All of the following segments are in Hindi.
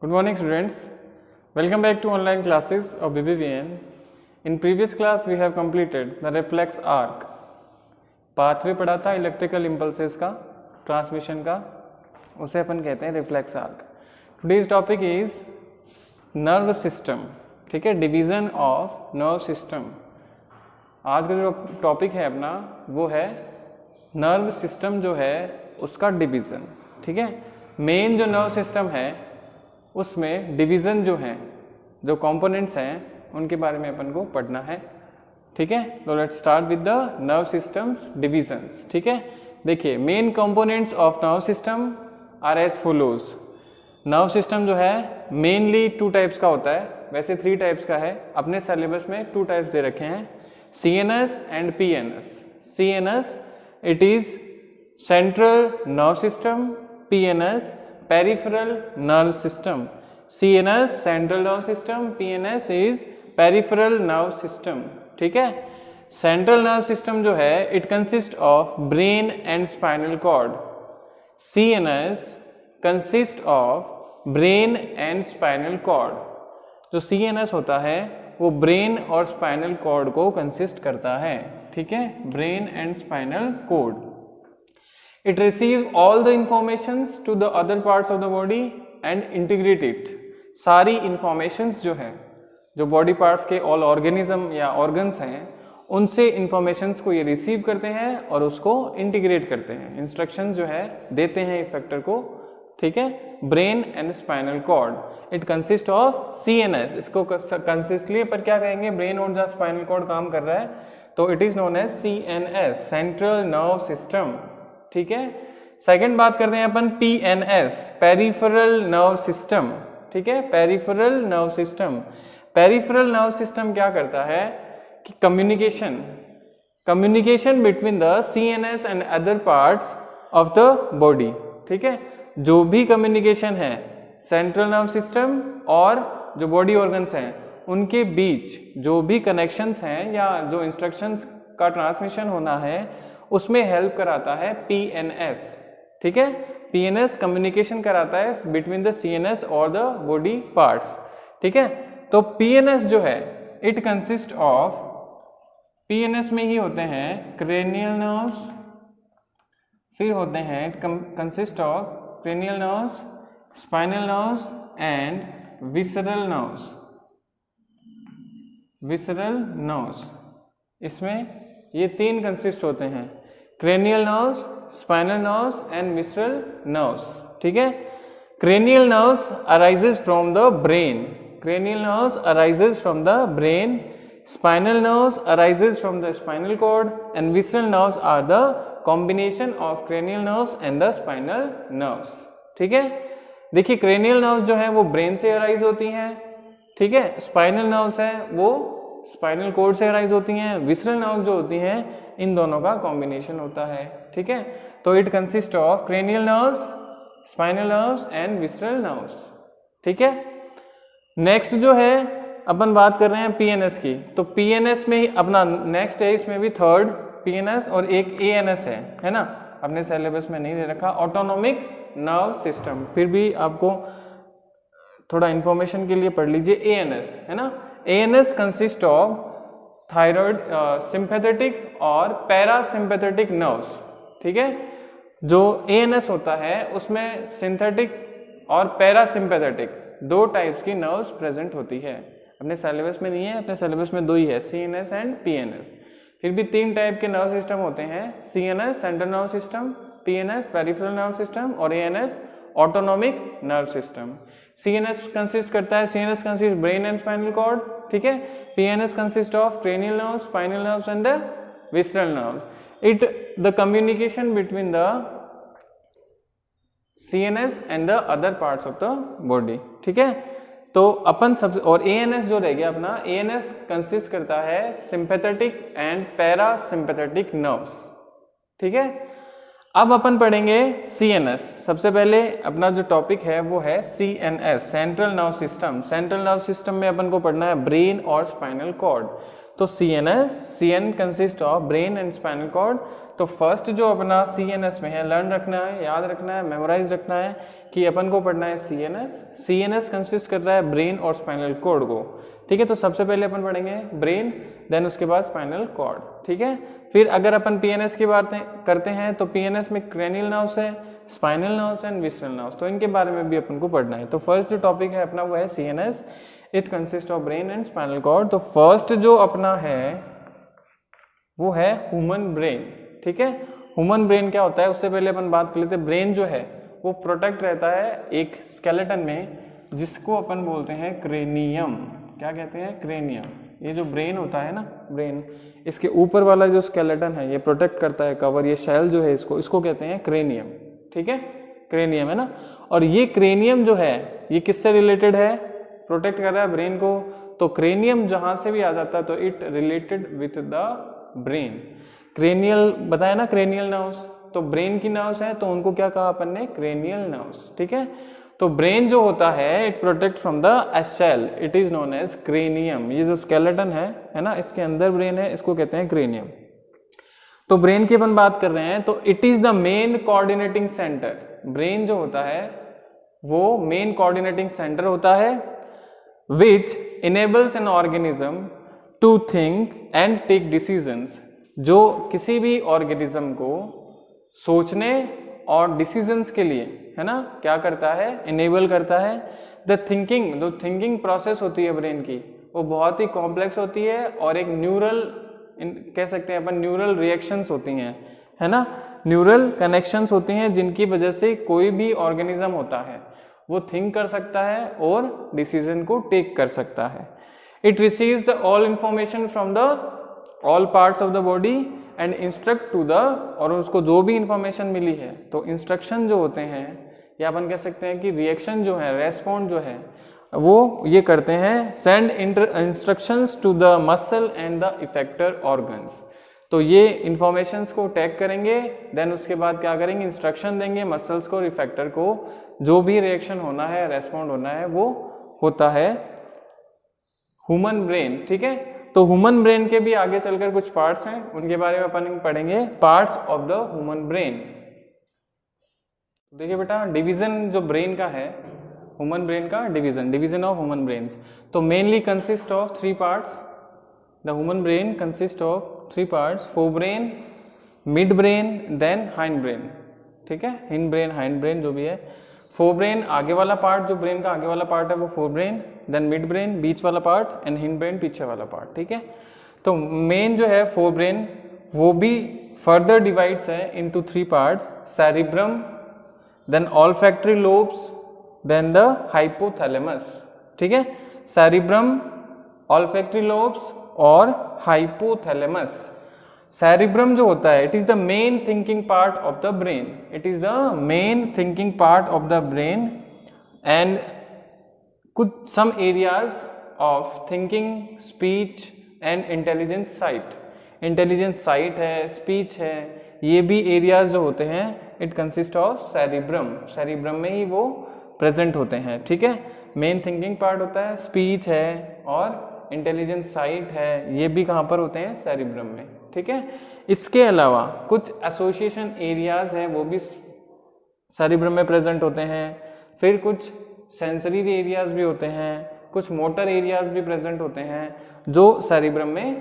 Good morning students. Welcome back to online classes of BBVN. In previous class we have completed the reflex arc. Pathway पढ़ा था इलेक्ट्रिकल इम्पल्सेस का, ट्रांसमिशन का, उसे अपन कहते हैं reflex arc. Today's topic is nerve system. ठीक है, डिवीजन ऑफ नर्व सिस्टम. आज का जो टॉपिक है अपना वो है नर्व सिस्टम जो है उसका डिवीज़न. ठीक है, मेन जो नर्व सिस्टम है उसमें डिवीज़न जो हैं, जो कंपोनेंट्स हैं, उनके बारे में अपन को पढ़ना है. ठीक है, तो let's start with the nerve systems divisions. ठीक है, देखिए main components of nerve system are as follows. Nerve system जो है मेनली 2 टाइप्स का होता है. वैसे 3 टाइप्स का है, अपने सिलेबस में 2 टाइप्स दे रखे हैं, CNS and PNS. CNS it is central nerve system, PNS peripheral nerve system. CNS central nerve system, PNS is peripheral nerve system. ठीक है, central nerve system जो है it consists of brain and spinal cord. CNS consist of brain and spinal cord. जो CNS होता है वो brain और spinal cord को consist करता है. ठीक है, brain and spinal cord. It receives all the informations to the other parts of the body and integrate it. सारी informations जो है, जो बॉडी पार्ट्स के ऑल ऑर्गेनिज्म या ऑर्गन्स हैं, उनसे informations को ये रिसीव करते हैं और उसको इंटीग्रेट करते हैं. इंस्ट्रक्शन जो है देते हैं इफेक्टर को. ठीक है, brain and spinal cord. It consist of CNS. इसको कंसिस्ट लिए पर क्या कहेंगे, ब्रेन और जहाँ स्पाइनल कॉर्ड काम कर रहा है तो it is known as CNS, central nerve system. ठीक है, सेकंड बात करते हैं अपन PNS, पेरिफेरल नर्व सिस्टम. ठीक है, peripheral nerve system. Peripheral nerve system क्या करता है कि communication between the CNS and other parts of the body. ठीक है, जो भी कम्युनिकेशन है सेंट्रल नर्व सिस्टम और जो बॉडी ऑर्गन्स हैं उनके बीच जो भी कनेक्शंस हैं या जो इंस्ट्रक्शंस का ट्रांसमिशन होना है उसमें हेल्प कराता है PNS. ठीक है, PNS कम्युनिकेशन कराता है बिटवीन द CNS और द बॉडी पार्ट्स. ठीक है, तो PNS जो है इट कंसिस्ट ऑफ, PNS में ही होते हैं क्रेनियल नर्व्स, फिर होते हैं consist of cranial nerves, spinal nerves and visceral nerves. Visceral nerves इसमें ये 3 कंसिस्ट होते हैं, cranial nerves, spinal nerves and visceral nerves. ठीक है, cranial nerves arises from the brain. Cranial nerves arises from the brain, spinal nerves arises from the spinal cord and visceral nerves are the combination of cranial nerves and the spinal nerves. ठीक है, देखिए क्रेनियल नर्व्स जो है वो ब्रेन से अराइज होती हैं. ठीक है, स्पाइनल नर्व्स हैं वो स्पाइनल कॉर्ड से अराइज होती हैं. विसरल नर्व्स जो होती हैं इन दोनों का कॉम्बिनेशन होता है. ठीक है, तो it consist of cranial nerves, spinal nerves and visceral nerves. ठीक है, नेक्स्ट जो है अपन बात कर रहे हैं PNS की. तो PNS में ही अपना नेक्स्ट है, इसमें भी थर्ड PNS और एक ANS है ना, अपने सिलेबस में नहीं दे रखा, ऑटोनोमिक नर्व सिस्टम. फिर भी आपको थोड़ा इंफॉर्मेशन के लिए पढ़ लीजिए ANS, है ना. ANS consist of thyroid, sympathetic और पैरासिम्पैथेटिक नर्व्स. ठीक है, जो ANS होता है उसमें सिंथेटिक और पैरासिम्पैथेटिक 2 टाइप्स की नर्व्स प्रेजेंट होती है. अपने सिलेबस में नहीं है, अपने सिलेबस में 2 ही है, CNS एंड PNS. फिर भी 3 टाइप के नर्व सिस्टम होते हैं, CNS central nerve system, PNS peripheral nerve system और ANS autonomic nerve system. CNS consist करता है, CNS consist brain and spinal cord. ठीक है, PNS consist of cranial nerves, spinal nerves and the visceral nerves. It the communication between the CNS and the other parts of the body. ठीक है, तो अपन सब और ANS जो रह गया अपना, ANS कंसिस्ट करता है सिंपैथेटिक एंड पैरासिम्पैथेटिक नर्व्स. ठीक है, अब अपन पढ़ेंगे CNS. सबसे पहले अपना जो टॉपिक है वो है CNS, central nerve system. Central nerve system में अपन को पढ़ना है ब्रेन और स्पाइनल कॉर्ड. तो CN consist of brain and spinal cord. तो फर्स्ट जो अपना CNS में है, लर्न रखना है, याद रखना है, मेमोराइज रखना है कि अपन को पढ़ना है CNS कंसिस्ट कर रहा है ब्रेन और स्पाइनल कॉर्ड को, ठीक है। तो सबसे पहले अपन पढ़ेंगे ब्रेन, देन उसके बाद स्पाइनल कॉर्ड, ठीक है। फिर अगर अपन PNS की बात करते हैं तो PNS में क्रेनियल नर्व्स है, spinal nerves and visceral nerves, तो इनके बारे में भी अपन को पढ़ना है। तो फर्स्ट जो टॉपिक है अपना वो है CNS, it consist of brain and spinal cord. तो फर्स्ट जो अपना है वो है ह्यूमन ब्रेन, ठीक है। ह्यूमन ब्रेन क्या होता है उससे पहले अपन बात कर लेते हैं। ब्रेन जो है वो प्रोटेक्ट रहता है एक स्केलेटन में जिसको अपन बोलते हैं क्रेनियम। क्या कहते हैं? क्रेनियम। ये जो ब्रेन होता है ना, ब्रेन, इसके ऊपर वाला जो स्केलेटन है ये प्रोटेक्ट करता है, कवर, ये शेल जो है इसको कहते हैं क्रेनियम, ठीक है। क्रेनियम है ना। और ये क्रेनियम जो है ये किससे रिलेटेड है? प्रोटेक्ट कर रहा है ब्रेन को। तो क्रेनियम जहां से भी आ जाता है तो it related with the brain. Cranial बताया ना, क्रेनियल नर्व्स, तो ब्रेन की नर्व्स हैं तो उनको क्या कहा अपन ने? क्रेनियल नर्व्स, ठीक है। तो ब्रेन जो होता है it protect from the shell, it is known as cranium. ये जो स्केलेटन है ना, इसके अंदर ब्रेन है, इसको कहते हैं क्रेनियम। तो ब्रेन की अपन बात कर रहे हैं तो it is the main coordinating centre. Brain जो होता है वो मेन कोऑर्डिनेटिंग सेंटर होता है which enables an organism to think and take decisions, जो किसी भी ऑर्गेनिज्म को सोचने और डिसीजंस के लिए, है ना, क्या करता है? इनेबल करता है। द थिंकिंग, जो थिंकिंग प्रोसेस होती है ब्रेन की वो बहुत ही कॉम्प्लेक्स होती है और एक न्यूरल, कह सकते हैं अपन, न्यूरल रिएक्शंस होती हैं, है ना, न्यूरल कनेक्शंस होती हैं जिनकी वजह से कोई भी ऑर्गेनिज्म होता है वो थिंक कर सकता है और डिसीजन को टेक कर सकता है। It receives the all information from the all parts of the body and instruct to the, और उसको जो भी इंफॉर्मेशन मिली है तो इंस्ट्रक्शन जो होते हैं या अपन कह सकते हैं कि रिएक्शन जो है, रेस्पॉन्ड जो है वो ये करते हैं, send instructions to the muscle and the effector organs. तो ये इंफॉर्मेशंस को टैग करेंगे, देन उसके बाद क्या करेंगे? इंस्ट्रक्शन देंगे मसल्स को और इफेक्टर को, जो भी रिएक्शन होना है, रेस्पॉन्ड होना है, वो होता है ह्यूमन ब्रेन, ठीक है। तो ह्यूमन ब्रेन के भी आगे चलकर कुछ पार्ट्स हैं, उनके बारे में अपन पढ़ेंगे, parts of the human brain. देखिए बेटा, डिवीजन जो ब्रेन का है, ह्यूमन ब्रेन का डिवीजन ऑफ ह्यूमन ब्रेन्स, तो mainly consist of 3 parts. The human brain consist of 3 parts, forebrain, mid brain, then hind brain, ठीक है। हिंड ब्रेन, हाइंड ब्रेन जो भी है। फोरब्रेन आगे वाला पार्ट, जो ब्रेन का आगे वाला पार्ट है वो फोरब्रेन, देन मिड ब्रेन बीच वाला पार्ट एंड हिंड ब्रेन पीछे वाला पार्ट, ठीक है। तो मेन जो है फोरब्रेन वो भी फर्दर डिवाइड्स है into 3 parts, cerebrum, then olfactory lobes, then the hypothalamus, ठीक है। सेरिब्रम, ऑल्फैक्टरी लोब्स और हाइपोथैलेमस। सेरिब्रम जो होता है it is the main thinking part of the brain, it is the main thinking part of the brain and कुछ some areas of thinking, speech and intelligence site. Intelligence site है, स्पीच है, ये भी एरियाज जो होते हैं it consist of cerebrum. Cerebrum में ही वो प्रेजेंट होते हैं, ठीक है। मेन थिंकिंग पार्ट होता है, स्पीच है और इंटेलिजेंस साइट है, ये भी कहाँ पर होते हैं? सेरिब्रम में, ठीक है। इसके अलावा कुछ एसोसिएशन एरियाज हैं वो भी सेरिब्रम में प्रेजेंट होते हैं। फिर कुछ सेंसरी एरियाज भी होते हैं, कुछ मोटर एरियाज भी प्रेजेंट होते हैं जो सेरिब्रम में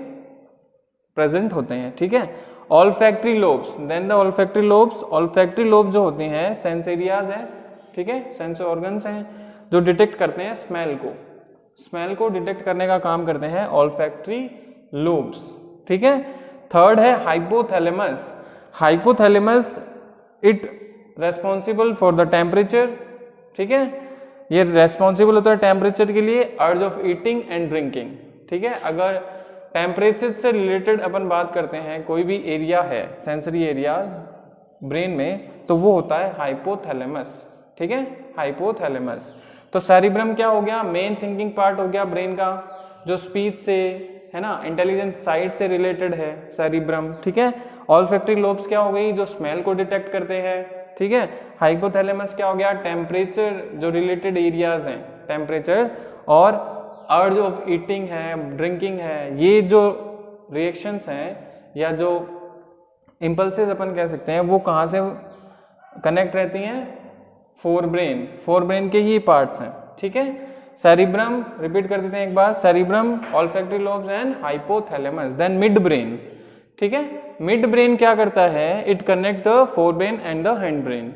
प्रेजेंट होते हैं, ठीक है। Olfactory lobes, then the olfactory lobes. Olfactory lobe जो होती हैं सेंस एरियाज हैं, ठीक है, सेंस ऑर्गन्स हैं जो डिटेक्ट करते हैं स्मेल को। स्मेल को डिटेक्ट करने का काम करते हैं ऑल्फैक्टरी लोब्स, ठीक है। थर्ड है hypothalamus. Hypothalamus it responsible for the temperature, ठीक है। ये रेस्पॉन्सिबल होता है टेम्परेचर के लिए, अर्ज ऑफ ईटिंग एंड ड्रिंकिंग, ठीक है। अगर टेम्परेचर से रिलेटेड अपन बात करते हैं, कोई भी एरिया है सेंसरी एरिया ब्रेन में, तो वो होता है हाइपोथैलेमस, ठीक है, हाइपोथैलेमस। तो सेरिब्रम क्या हो गया? मेन थिंकिंग पार्ट हो गया ब्रेन का, जो स्पीच से, है ना, इंटेलिजेंस साइड से रिलेटेड है सेरिब्रम, ठीक है। ऑल्फैक्टरी लोब्स क्या हो गई? जो स्मेल को डिटेक्ट करते हैं, ठीक है। हाइपोथैलेमस क्या हो गया? टेम्परेचर जो रिलेटेड एरियाज हैं, टेम्परेचर और अर्ज ऑफ ईटिंग है, ड्रिंकिंग है, ये जो रिएक्शंस हैं या जो इम्पल्सेस अपन कह सकते हैं वो कहाँ से कनेक्ट रहती हैं? फोर ब्रेन के ही पार्ट्स हैं, ठीक है। सेरिब्रम, रिपीट कर देते हैं एक बार, cerebrum, olfactory lobes and hypothalamus, then midbrain, ठीक है। मिड ब्रेन क्या करता है? It connect the forebrain and the hindbrain.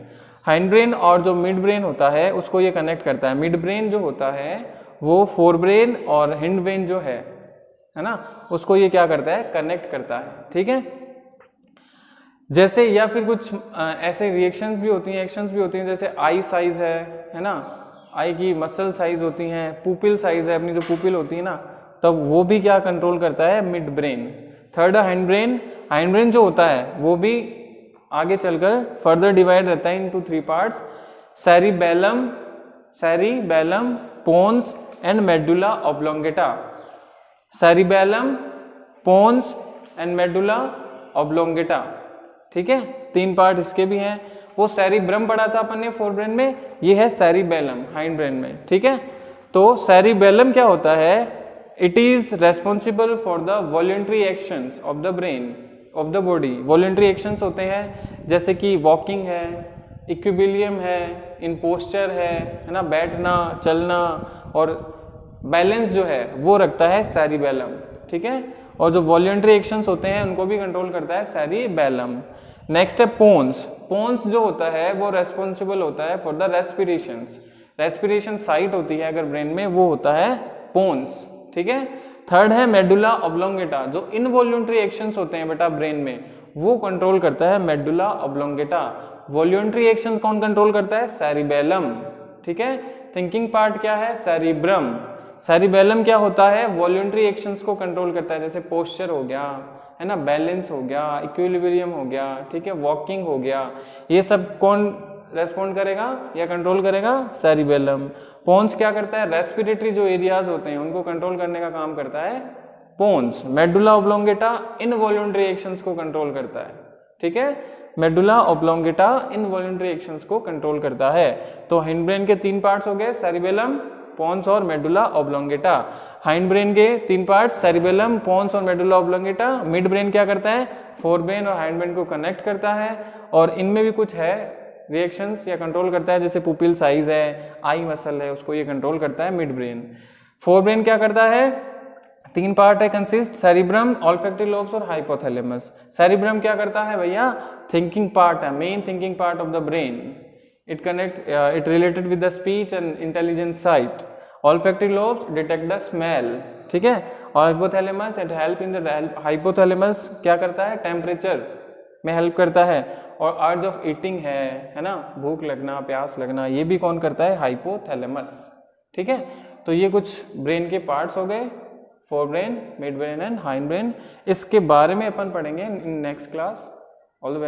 Hindbrain और जो मिड ब्रेन होता है उसको ये कनेक्ट करता है। मिड ब्रेन जो होता है वो फोर ब्रेन और हैंड ब्रेन जो है ना, उसको ये क्या करता है? कनेक्ट करता है, ठीक है। जैसे या फिर कुछ ऐसे रिएक्शंस भी होती हैं, एक्शंस भी होती हैं, जैसे आई साइज है ना, आई की मसल साइज होती हैं, पुपिल साइज है, अपनी जो पुपिल होती है ना, तब वो भी क्या कंट्रोल करता है? Mid brain. Third hind brain. Hind brain जो होता है वो भी आगे चलकर फर्दर डिवाइड रहता है into three parts, cerebellum, pons and medulla oblongata. Cerebellum, pons and medulla oblongata, ठीक है, तीन पार्ट इसके भी हैं। वो सेरिब्रम पढ़ा था अपन ने फोर ब्रेन में, ये है सेरिबेलम हाइंड ब्रेन में, ठीक है। तो सेरिबेलम क्या होता है? It is responsible for the voluntary actions of the brain of the body. Voluntary actions होते हैं जैसे कि वॉकिंग है, इक्विलिब्रियम है, इन पोस्चर है ना, बैठना, चलना, और बैलेंस जो है वो रखता है सेरिबेलम, ठीक है। और जो वॉलंटरी एक्शंस होते हैं उनको भी कंट्रोल करता है सेरिबेलम। नेक्स्ट है पोन्स। पोन्स जो होता है वो रेस्पॉन्सिबल होता है फॉर द रेस्पिरेशंस। रेस्पिरेशन साइट होती है अगर ब्रेन में, वो होता है पोन्स, ठीक है। थर्ड है मेडुला ऑब्लोंगेटा। जो इनवॉल्यूंटरी एक्शंस होते हैं बेटा ब्रेन में, वो कंट्रोल करता है मेडुला ऑब्लोंगेटा। वॉल्यूंटरी एक्शंस कौन कंट्रोल करता है? सेरिबेलम, ठीक है। थिंकिंग पार्ट क्या है? सेरिब्रम। सेरिबेलम क्या होता है? वॉल्यूंटरी एक्शंस को कंट्रोल करता है, जैसे पोस्चर हो गया है ना, बैलेंस हो गया, इक्विलिब्रियम हो गया, ठीक है, वॉकिंग हो गया, ये सब कौन रेस्पॉन्ड करेगा या कंट्रोल करेगा? सेरिबेलम। पोन्स क्या करता है? रेस्पिरेटरी जो एरियाज होते हैं उनको कंट्रोल करने का काम करता है pons. Medulla oblongata involuntary actions को कंट्रोल करता है, ठीक है। मेडुला ऑब्लोंगेटा इनवॉल्यूंटरी एक्शंस को कंट्रोल करता है। तो हिंड ब्रेन के तीन पार्ट्स हो गए, सेरिबेलम, पोन्स और मेडुला ऑब्लोंगेटा। हाइंड ब्रेन के तीन पार्ट्स, सेरिबेलम, पोन्स और मेडुला ऑब्लोंगेटा। मिड ब्रेन क्या करता है? फोर ब्रेन और हाइंड ब्रेन को कनेक्ट करता है, और इनमें भी कुछ है रिएक्शंस या कंट्रोल करता है, जैसे पुपिल साइज है, आई मसल है, उसको ये कंट्रोल करता है मिड ब्रेन। फोर ब्रेन क्या करता है? तीन पार्ट है, कंसिस्ट सेरिब्रम, ऑल्फैक्टरी लोब्स और हाइपोथैलेमस। सेरिब्रम क्या करता है भैया? थिंकिंग पार्ट है, main thinking part of the brain. It related with the speech and intelligence site. Olfactory lobes detect the smell, ठीक है। और hypothalamus it help in the hypothalamus क्या करता है? टेम्परेचर में हेल्प करता है। और अर्ज ऑफ ईटिंग है ना, भूख लगना, प्यास लगना, ये भी कौन करता है? हाइपोथैलेमस, ठीक है। तो ये कुछ ब्रेन के पार्ट्स हो गए, fore brain, mid brain and hind brain. इसके बारे में अपन पढ़ेंगे in next class. All the best.